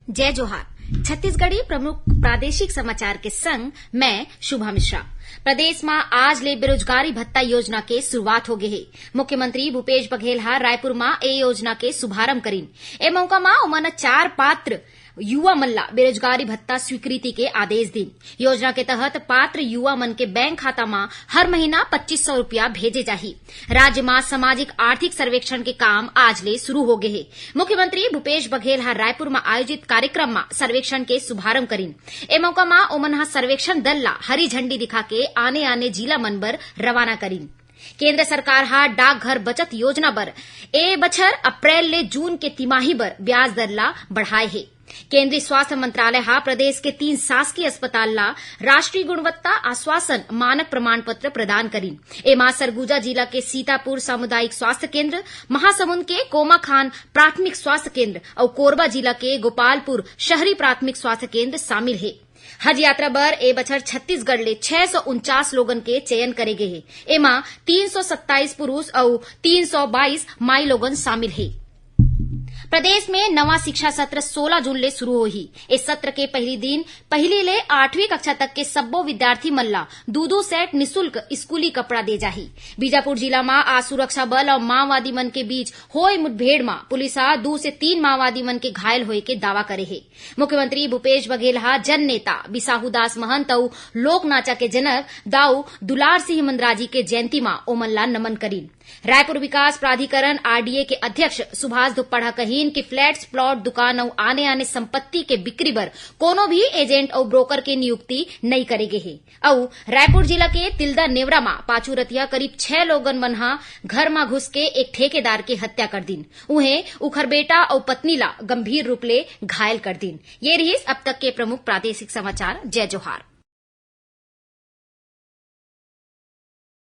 जय जोहार। छत्तीसगढ़ी प्रमुख प्रादेशिक समाचार के संग मैं शुभा मिश्रा। प्रदेश में आज ले बेरोजगारी भत्ता योजना के शुरुआत हो गए है। मुख्यमंत्री भूपेश बघेल रायपुर में ए योजना के शुभारंभ करीन। ए मौका में उमन 4 पात्र युवा मन ला बेरोजगारी भत्ता स्वीकृति के आदेश दिन। योजना के तहत पात्र युवा मन के बैंक खाता में हर महीना 2500 रुपया भेजे जाही। राज्य में सामाजिक आर्थिक सर्वेक्षण के काम आज ले शुरू हो गए है। मुख्यमंत्री भूपेश बघेल रायपुर में आयोजित कार्यक्रम में सर्वेक्षण के शुभारंभ करीन। ए मौका में उमन सर्वेक्षण दल ला हरी झंडी दिखा के आने जिला मन बर रवाना करीन। केंद्र सरकार डाकघर बचत योजना बर ए बछर अप्रैल ले जून के तिमाही बर ब्याज दर ला बढ़ाए है। केंद्रीय स्वास्थ्य मंत्रालय प्रदेश के 3 शासकीय अस्पताल ला राष्ट्रीय गुणवत्ता आश्वासन मानक प्रमाण पत्र प्रदान करीन। एमा सरगुजा जिला के सीतापुर सामुदायिक स्वास्थ्य केंद्र, महासमुंद के कोमाखान प्राथमिक स्वास्थ्य केंद्र और कोरबा जिला के गोपालपुर शहरी प्राथमिक स्वास्थ्य केंद्र शामिल है। हज यात्रा बर ए बछर छत्तीसगढ़ ले 649 लोगन के चयन करे गए है। एमा 327 पुरुष और 322 माई लोगन शामिल है। प्रदेश में नवा शिक्षा सत्र 16 जून ले शुरू होही। इस सत्र के पहली ले 8वीं कक्षा तक के सब्बो विद्यार्थी मन ला 2 सेट निशुल्क स्कूली कपड़ा दे जाही। बीजापुर जिला में आज सुरक्षा बल और माओवादी मन के बीच होए मुठभेड़ में पुलिस 2 से 3 माओवादी मन के घायल होए के दावा करे है। मुख्यमंत्री भूपेश बघेल जन नेता बिसाहू दास महंत और लोक नाचा के जनक दाऊ दुलार सिंह मंदराजी के जयंती में ओमन ला नमन करीन। रायपुर विकास प्राधिकरण आरडीए के अध्यक्ष सुभाष धुप्पड़ा कहीन कि फ्लैट्स, प्लॉट, दुकान और आने संपत्ति के बिक्री बर कोनो भी एजेंट और ब्रोकर के नियुक्ति नहीं करेगे है। और रायपुर जिला के तिल्दा नेवरा में पाचूरतिया करीब 6 लोगन मन घर में घुस के एक ठेकेदार के हत्या कर दिन। उन्हें उखर बेटा और पत्नी ला गंभीर रूप ले घायल कर दिन। ये रही अब तक के प्रमुख प्रादेशिक समाचार। जय जोहार।